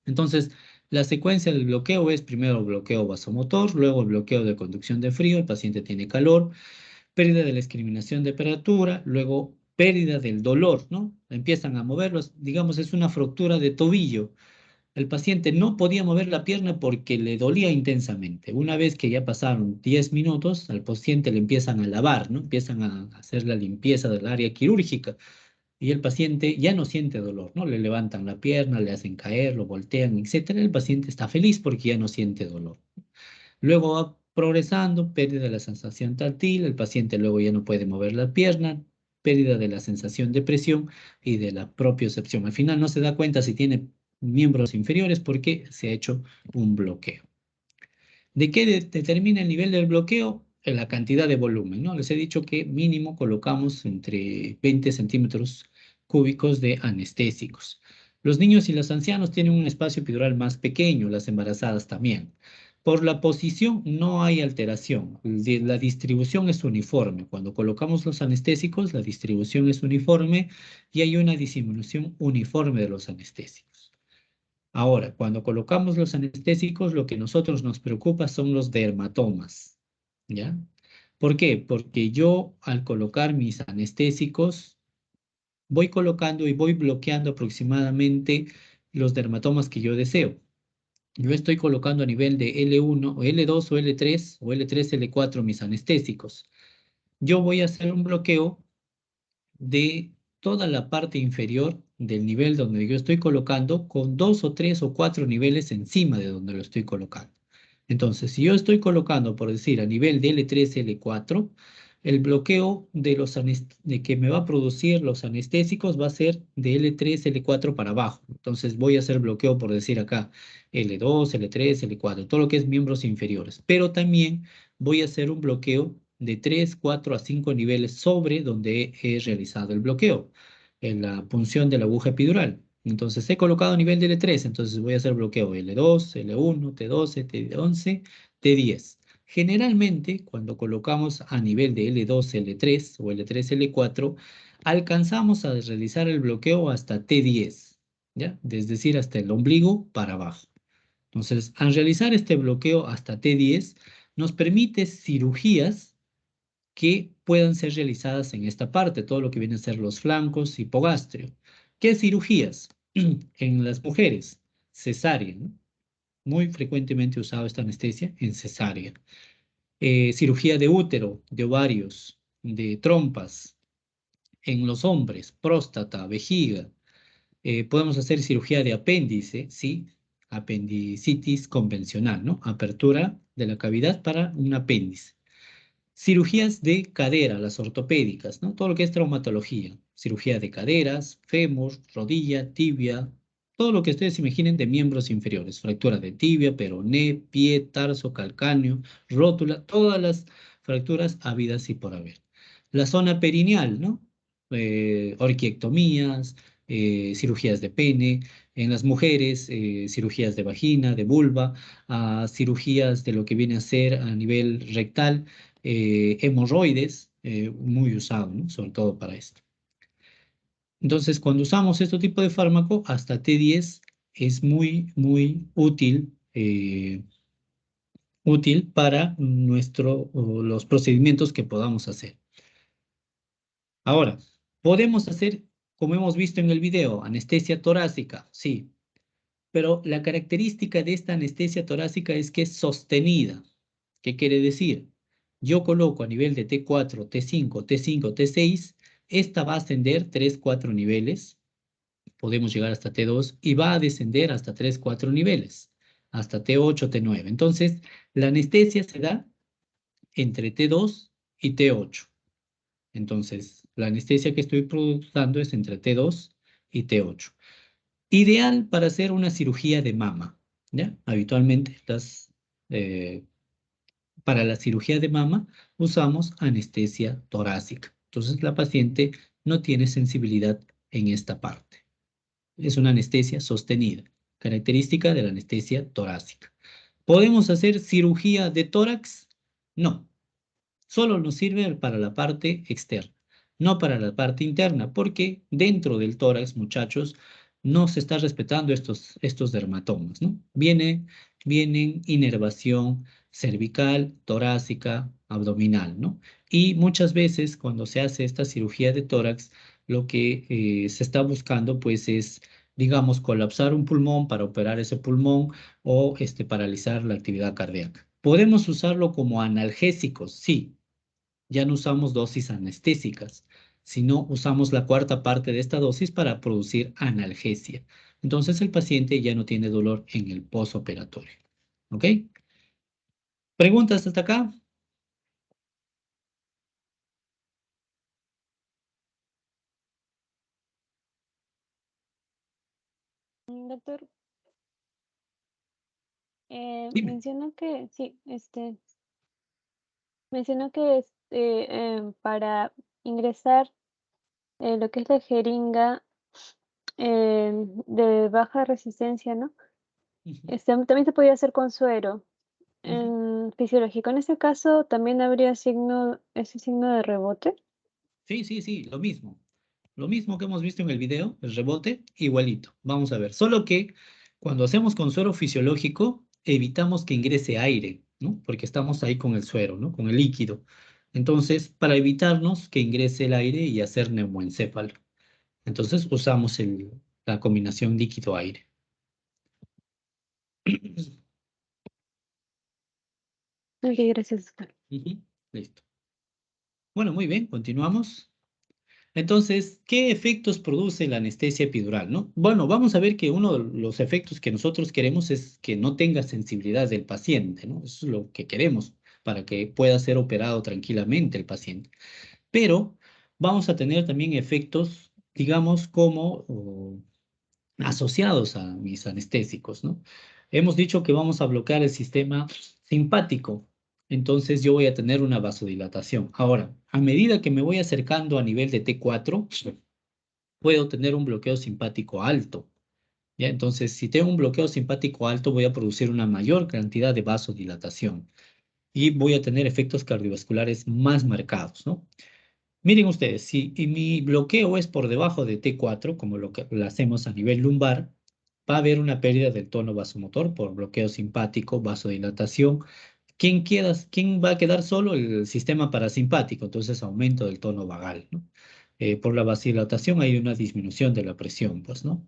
Entonces, la secuencia del bloqueo es: primero el bloqueo vasomotor, luego el bloqueo de conducción de frío, el paciente tiene calor, pérdida de la discriminación de temperatura, luego pérdida del dolor, ¿no? Empiezan a moverlos, digamos, es una fractura de tobillo. El paciente no podía mover la pierna porque le dolía intensamente. Una vez que ya pasaron 10 minutos, al paciente le empiezan a lavar, ¿no? Empiezan a hacer la limpieza del área quirúrgica. y el paciente ya no siente dolor, ¿no? Le levantan la pierna, le hacen caer, lo voltean, etcétera. El paciente está feliz porque ya no siente dolor. Luego va progresando, pérdida de la sensación táctil, el paciente luego ya no puede mover la pierna, pérdida de la sensación de presión y de la propiocepción. Al final no se da cuenta si tiene miembros inferiores porque se ha hecho un bloqueo. ¿De qué determina el nivel del bloqueo? La cantidad de volumen, ¿no? Les he dicho que mínimo colocamos entre 20 centímetros cúbicos de anestésicos. Los niños y los ancianos tienen un espacio epidural más pequeño, las embarazadas también. Por la posición no hay alteración, la distribución es uniforme. Cuando colocamos los anestésicos, la distribución es uniforme y hay una disminución uniforme de los anestésicos. Ahora, cuando colocamos los anestésicos, lo que a nosotros nos preocupa son los dermatomas, ¿ya? ¿Por qué? Porque yo al colocar mis anestésicos, voy colocando y voy bloqueando aproximadamente los dermatomas que yo deseo. Yo estoy colocando a nivel de L1 o L2 o L3 o L3, L4 mis anestésicos. Yo voy a hacer un bloqueo de toda la parte inferior del nivel donde yo estoy colocando con 2 o 3 o 4 niveles encima de donde lo estoy colocando. Entonces, si yo estoy colocando, por decir, a nivel de L3, L4, el bloqueo de que me va a producir los anestésicos va a ser de L3, L4 para abajo. Entonces voy a hacer bloqueo, por decir acá, L2, L3, L4, todo lo que es miembros inferiores. Pero también voy a hacer un bloqueo de 3, 4 a 5 niveles sobre donde he realizado el bloqueo, en la punción de la aguja epidural. Entonces he colocado a nivel de L3, entonces voy a hacer bloqueo L2, L1, T12, T11, T10. Generalmente, cuando colocamos a nivel de L2, L3 o L3, L4, alcanzamos a realizar el bloqueo hasta T10, ¿ya? Es decir, hasta el ombligo para abajo. Entonces, al realizar este bloqueo hasta T10, nos permite cirugías que puedan ser realizadas en esta parte, todo lo que viene a ser los flancos, hipogastrio. ¿Qué cirugías? En las mujeres, cesárea, ¿no? Muy frecuentemente usado esta anestesia en cesárea. Cirugía de útero, de ovarios, de trompas. En los hombres, próstata, vejiga. Podemos hacer cirugía de apéndice, ¿sí? Apendicitis convencional, ¿no? Apertura de la cavidad para un apéndice. Cirugías de cadera, las ortopédicas, ¿no? Todo lo que es traumatología. Cirugía de caderas, fémur, rodilla, tibia, todo lo que ustedes imaginen de miembros inferiores. Fractura de tibia, peroné, pie, tarso, calcáneo, rótula, todas las fracturas habidas y por haber. La zona perineal, ¿no? Orquiectomías, cirugías de pene. En las mujeres, cirugías de vagina, de vulva, cirugías de lo que viene a ser a nivel rectal, hemorroides, muy usado, ¿no? Sobre todo para esto. Entonces, cuando usamos este tipo de fármaco, hasta T10 es muy, muy útil para los procedimientos que podamos hacer. Ahora, podemos hacer, como hemos visto en el video, anestesia torácica, sí, pero la característica de esta anestesia torácica es que es sostenida. ¿Qué quiere decir? Yo coloco a nivel de T4, T5, T5, T6, esta va a ascender 3, 4 niveles, podemos llegar hasta T2 y va a descender hasta 3, 4 niveles, hasta T8, T9. Entonces, la anestesia se da entre T2 y T8. Entonces, la anestesia que estoy produciendo es entre T2 y T8. Ideal para hacer una cirugía de mama, ¿ya? Habitualmente para la cirugía de mama usamos anestesia torácica. Entonces la paciente no tiene sensibilidad en esta parte. Es una anestesia sostenida, característica de la anestesia torácica. ¿Podemos hacer cirugía de tórax? No, solo nos sirve para la parte externa, no para la parte interna, porque dentro del tórax, muchachos, no se está respetando estos dermatomas, ¿no? Vienen inervación cervical, torácica, abdominal, ¿no? Y muchas veces cuando se hace esta cirugía de tórax, lo que se está buscando, pues, es, digamos, colapsar un pulmón para operar ese pulmón o paralizar la actividad cardíaca. ¿Podemos usarlo como analgésicos? Sí, ya no usamos dosis anestésicas, sino usamos la cuarta parte de esta dosis para producir analgesia. Entonces el paciente ya no tiene dolor en el posoperatorio. ¿Ok? ¿Preguntas hasta acá? Doctor, Dime. mencionó que, sí, mencionó que para ingresar lo que es la jeringa de baja resistencia, ¿no? Ujú, También se podía hacer con suero ujú. fisiológico. En ese caso, también habría ese signo de rebote. Sí, sí, sí, lo mismo. Lo mismo que hemos visto en el video, el rebote, igualito. Vamos a ver. Solo que cuando hacemos con suero fisiológico, evitamos que ingrese aire, ¿no? Porque estamos ahí con el suero, ¿no? Con el líquido. Entonces, para evitarnos que ingrese el aire y hacer neumoencéfalo. Entonces, usamos la combinación líquido-aire. Ok, gracias, doctor. Ujú, listo. Bueno, muy bien, continuamos. Entonces, ¿qué efectos produce la anestesia epidural, no? Bueno, vamos a ver que uno de los efectos que nosotros queremos es que no tenga sensibilidad del paciente, ¿no? Eso es lo que queremos para que pueda ser operado tranquilamente el paciente. Pero vamos a tener también efectos, digamos, como asociados a mis anestésicos, ¿no? Hemos dicho que vamos a bloquear el sistema simpático, entonces yo voy a tener una vasodilatación. Ahora, a medida que me voy acercando a nivel de T4, puedo tener un bloqueo simpático alto. ¿Ya? Entonces, si tengo un bloqueo simpático alto, voy a producir una mayor cantidad de vasodilatación y voy a tener efectos cardiovasculares más marcados, ¿no? Miren ustedes, si y mi bloqueo es por debajo de T4, como lo hacemos a nivel lumbar, va a haber una pérdida del tono vasomotor por bloqueo simpático, vasodilatación. ¿Quién va a quedar solo? El sistema parasimpático, entonces aumento del tono vagal, ¿no? Por la vasodilatación hay una disminución de la presión, pues, ¿no?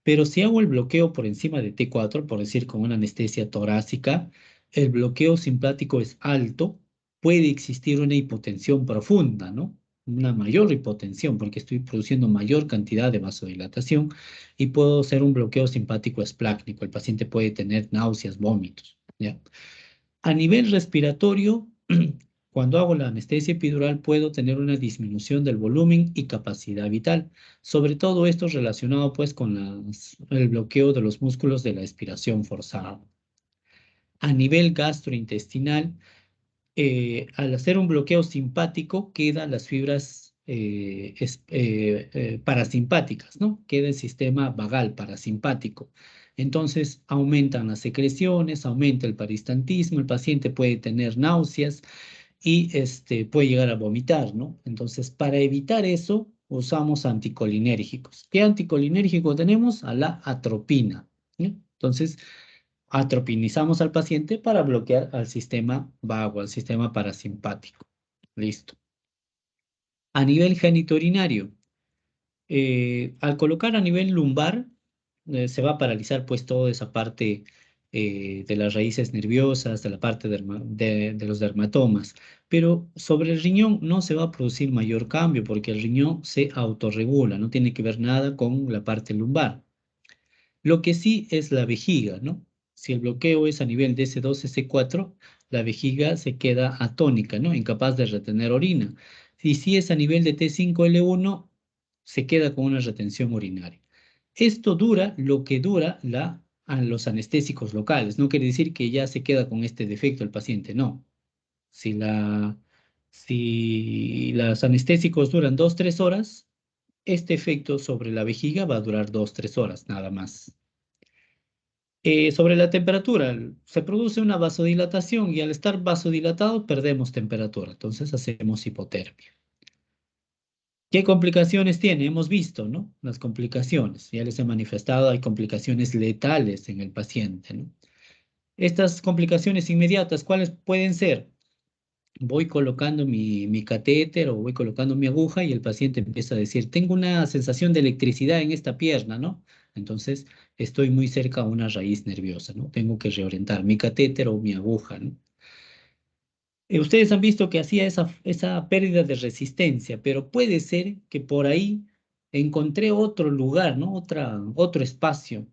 Pero si hago el bloqueo por encima de T4, por decir con una anestesia torácica, el bloqueo simpático es alto, puede existir una hipotensión profunda, ¿no? Una mayor hipotensión porque estoy produciendo mayor cantidad de vasodilatación y puedo hacer un bloqueo simpático esplácnico. El paciente puede tener náuseas, vómitos, ¿ya? A nivel respiratorio, cuando hago la anestesia epidural puedo tener una disminución del volumen y capacidad vital. Sobre todo esto relacionado pues con el bloqueo de los músculos de la expiración forzada. A nivel gastrointestinal, al hacer un bloqueo simpático quedan las fibras parasimpáticas, ¿no? Queda el sistema vagal parasimpático. Entonces aumentan las secreciones, aumenta el peristantismo, el paciente puede tener náuseas y puede llegar a vomitar, ¿no? Entonces, para evitar eso, usamos anticolinérgicos. ¿Qué anticolinérgico tenemos? A la atropina, ¿no? Entonces, atropinizamos al paciente para bloquear al sistema vago, al sistema parasimpático. Listo. A nivel genitourinario, al colocar a nivel lumbar, se va a paralizar pues toda esa parte de las raíces nerviosas, de la parte de los dermatomas. Pero sobre el riñón no se va a producir mayor cambio porque el riñón se autorregula, no tiene que ver nada con la parte lumbar. Lo que sí es la vejiga, ¿no? Si el bloqueo es a nivel de S2, S4, la vejiga se queda atónica, ¿no? Incapaz de retener orina. Y si es a nivel de T5L1, se queda con una retención urinaria. Esto dura lo que dura a los anestésicos locales. No quiere decir que ya se queda con este defecto el paciente, no. Si, si los anestésicos duran 2, 3 horas, este efecto sobre la vejiga va a durar 2, 3 horas, nada más. Sobre la temperatura, se produce una vasodilatación y al estar vasodilatado perdemos temperatura, entonces hacemos hipotermia. ¿Qué complicaciones tiene? Hemos visto, ¿no? Las complicaciones, ya les he manifestado, hay complicaciones letales en el paciente, ¿no? Estas complicaciones inmediatas, ¿cuáles pueden ser? Voy colocando mi catéter o voy colocando mi aguja y el paciente empieza a decir, tengo una sensación de electricidad en esta pierna, ¿no? Entonces, estoy muy cerca a una raíz nerviosa, ¿no? Tengo que reorientar mi catéter o mi aguja, ¿no? Ustedes han visto que hacía esa pérdida de resistencia, pero puede ser que por ahí encontré otro lugar, ¿no? Otro espacio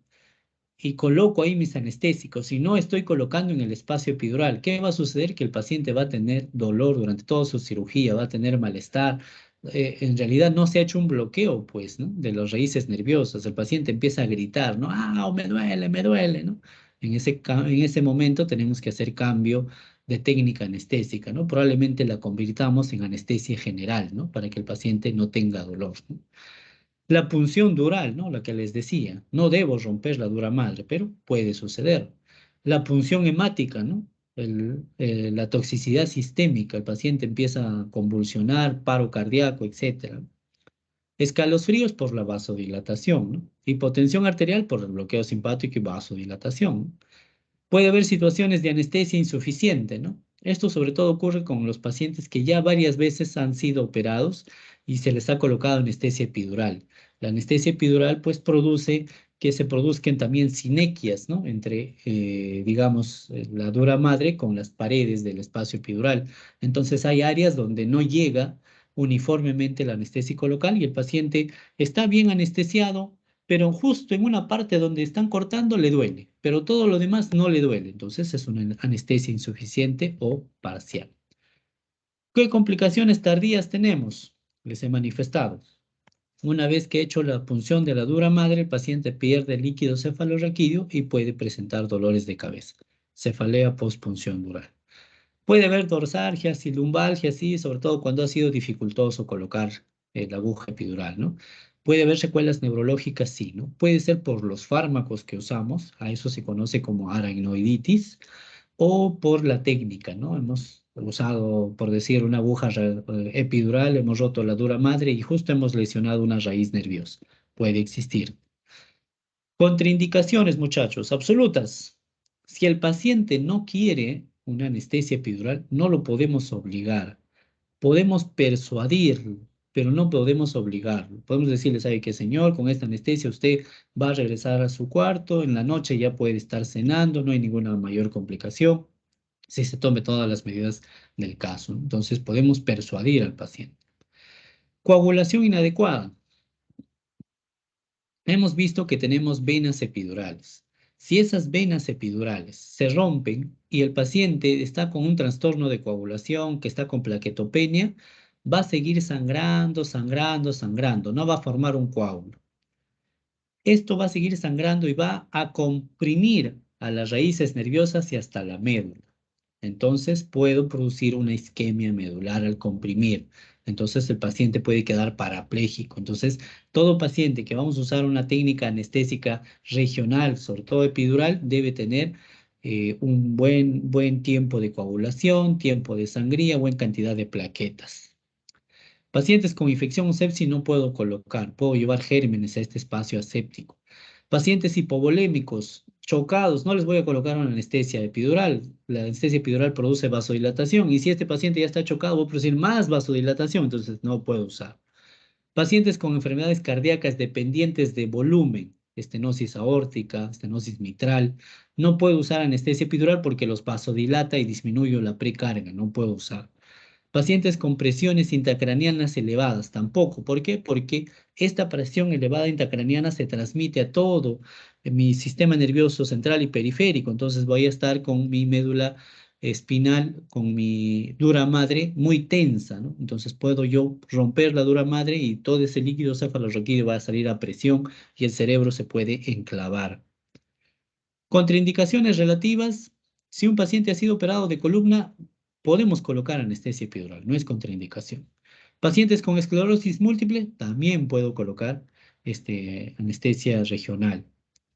y coloco ahí mis anestésicos y no estoy colocando en el espacio epidural. ¿Qué va a suceder? Que el paciente va a tener dolor durante toda su cirugía, va a tener malestar. En realidad no se ha hecho un bloqueo, pues, ¿no? De las raíces nerviosas. El paciente empieza a gritar, ¿no? Ah, me duele, ¿no? En ese momento tenemos que hacer cambio de técnica anestésica, ¿no? Probablemente la convirtamos en anestesia general, ¿no? Para que el paciente no tenga dolor, ¿no? La punción dural, ¿no? La que les decía, no debo romper la dura madre, pero puede suceder. La punción hemática, ¿no? La toxicidad sistémica, el paciente empieza a convulsionar, paro cardíaco, etcétera. Escalofríos por la vasodilatación, ¿no? Hipotensión arterial por el bloqueo simpático y vasodilatación. Puede haber situaciones de anestesia insuficiente, ¿no? Esto sobre todo ocurre con los pacientes que ya varias veces han sido operados y se les ha colocado anestesia epidural. La anestesia epidural pues produce que se produzcan también sinequias, ¿no? Entre, digamos, la dura madre con las paredes del espacio epidural. Entonces hay áreas donde no llega uniformemente el anestésico local y el paciente está bien anestesiado, pero justo en una parte donde están cortando le duele, pero todo lo demás no le duele. Entonces es una anestesia insuficiente o parcial. ¿Qué complicaciones tardías tenemos? Les he manifestado. Una vez que he hecho la punción de la dura madre, el paciente pierde el líquido cefalorraquídeo y puede presentar dolores de cabeza. Cefalea postpunción dural. Puede haber dorsalgias y lumbalgias, sí, sobre todo cuando ha sido dificultoso colocar la aguja epidural, ¿no? Puede haber secuelas neurológicas, sí, ¿no? Puede ser por los fármacos que usamos, a eso se conoce como aracnoiditis, o por la técnica, ¿no? Hemos usado, por decir, una aguja epidural, hemos roto la dura madre y justo hemos lesionado una raíz nerviosa. Puede existir. Contraindicaciones, muchachos, absolutas. Si el paciente no quiere una anestesia epidural, no lo podemos obligar. Podemos persuadirlo, pero no podemos obligarlo. Podemos decirle, ¿sabe qué, señor? Con esta anestesia usted va a regresar a su cuarto, en la noche ya puede estar cenando, no hay ninguna mayor complicación, si se tome todas las medidas del caso, ¿no? Entonces podemos persuadir al paciente. Coagulación inadecuada. Hemos visto que tenemos venas epidurales. Si esas venas epidurales se rompen y el paciente está con un trastorno de coagulación, que está con plaquetopenia, va a seguir sangrando, sangrando, sangrando, no va a formar un coágulo. Esto va a seguir sangrando y va a comprimir a las raíces nerviosas y hasta la médula. Entonces puedo producir una isquemia medular al comprimir. Entonces el paciente puede quedar parapléjico. Entonces todo paciente que vamos a usar una técnica anestésica regional, sobre todo epidural, debe tener un buen tiempo de coagulación, tiempo de sangría, buena cantidad de plaquetas. Pacientes con infección o sepsis no puedo colocar, puedo llevar gérmenes a este espacio aséptico. Pacientes hipovolémicos, chocados, no les voy a colocar una anestesia epidural. La anestesia epidural produce vasodilatación y si este paciente ya está chocado, voy a producir más vasodilatación, entonces no puedo usar. Pacientes con enfermedades cardíacas dependientes de volumen, estenosis aórtica, estenosis mitral, no puedo usar anestesia epidural porque los vasodilata y disminuyo la precarga, no puedo usar. Pacientes con presiones intracraneanas elevadas, tampoco. ¿Por qué? Porque esta presión elevada intracraneana se transmite a todo mi sistema nervioso central y periférico. Entonces voy a estar con mi médula espinal, con mi dura madre muy tensa, ¿no? Entonces puedo yo romper la dura madre y todo ese líquido cefalorraquídeo va a salir a presión y el cerebro se puede enclavar. Contraindicaciones relativas. Si un paciente ha sido operado de columna, podemos colocar anestesia epidural, no es contraindicación. Pacientes con esclerosis múltiple, también puedo colocar anestesia regional.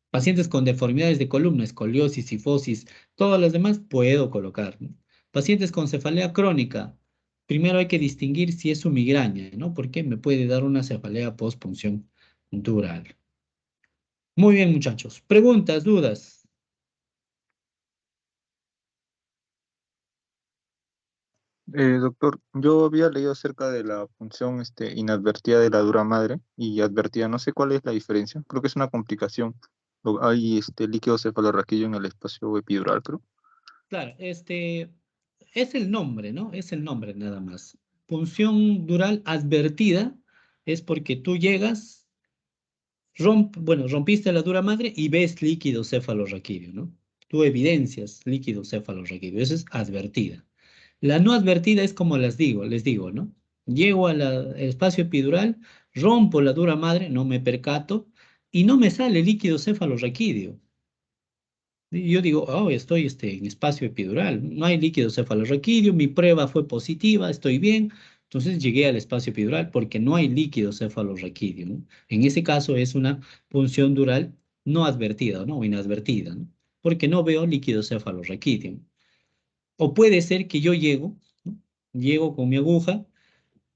Pacientes con deformidades de columna, escoliosis, cifosis, todas las demás, puedo colocar, ¿no? Pacientes con cefalea crónica, primero hay que distinguir si es su migraña, ¿no? Porque me puede dar una cefalea postpunción dural. Muy bien, muchachos. Preguntas, dudas. Doctor, yo había leído acerca de la función inadvertida de la dura madre y advertida, no sé cuál es la diferencia, creo que es una complicación. Hay líquido cefalorraquídeo en el espacio epidural, creo. Claro, es el nombre, ¿no? Es el nombre nada más. Punción dural advertida es porque tú llegas, bueno, rompiste la dura madre y ves líquido cefalorraquídeo, ¿no? Tú evidencias líquido cefalorraquídeo, eso es advertida. La no advertida es como les digo, ¿no? Llego al espacio epidural, rompo la dura madre, no me percato y no me sale líquido cefalorraquídeo. Y yo digo, oh, estoy en espacio epidural, no hay líquido cefalorraquídeo, mi prueba fue positiva, estoy bien. Entonces llegué al espacio epidural porque no hay líquido cefalorraquídeo, ¿no? En ese caso es una punción dural no advertida, ¿no? O inadvertida, ¿no? Porque no veo líquido cefalorraquídeo. O puede ser que yo llego, ¿no? Llego con mi aguja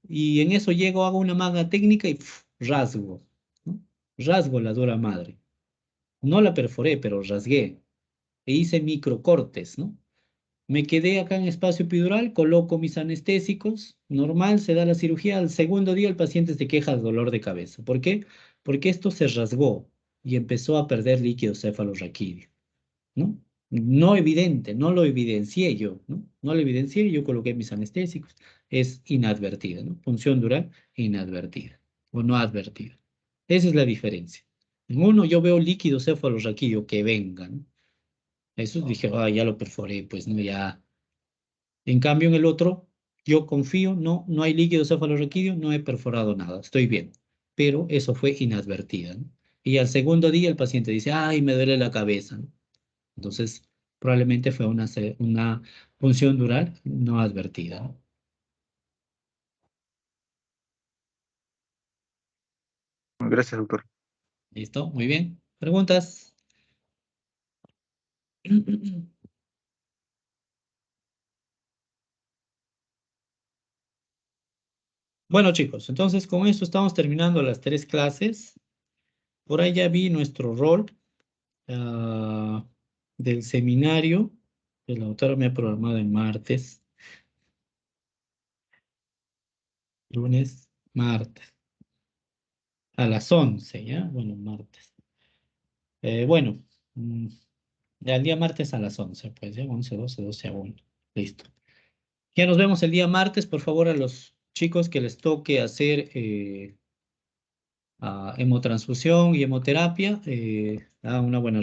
y en eso llego, hago una manga técnica y rasgo, ¿no? Rasgo la dura madre. No la perforé, pero rasgué e hice microcortes, ¿no? Me quedé acá en espacio epidural, coloco mis anestésicos, normal, se da la cirugía. Al segundo día el paciente se queja de dolor de cabeza. ¿Por qué? Porque esto se rasgó y empezó a perder líquido cefalorraquídeo, ¿no? No evidente, no lo evidencié yo, ¿no? No lo evidencié, yo coloqué mis anestésicos. Es inadvertida, ¿no? Punción dural inadvertida o no advertida. Esa es la diferencia. En uno yo veo líquido cefalorraquídeo que venga, ¿no? Eso dije, ah, ya lo perforé, pues no, ya. En cambio, en el otro, yo confío, no, no hay líquido cefalorraquídeo, no he perforado nada, estoy bien. Pero eso fue inadvertida, ¿no? Y al segundo día el paciente dice, ay, me duele la cabeza, ¿no? Entonces, probablemente fue una punción dural no advertida, ¿no? Gracias, doctor. ¿Listo? Muy bien. ¿Preguntas? Bueno, chicos, entonces con esto estamos terminando las 3 clases. Por ahí ya vi nuestro rol ah, del seminario que la autora me ha programado en martes, lunes, martes, a las 11, ¿ya? Bueno, martes. Bueno, mm, ya el día martes a las 11, pues ya 11, 12, 12 a 1. Listo. Ya nos vemos el día martes, por favor, a los chicos que les toque hacer hemotransfusión y hemoterapia, hagan una buena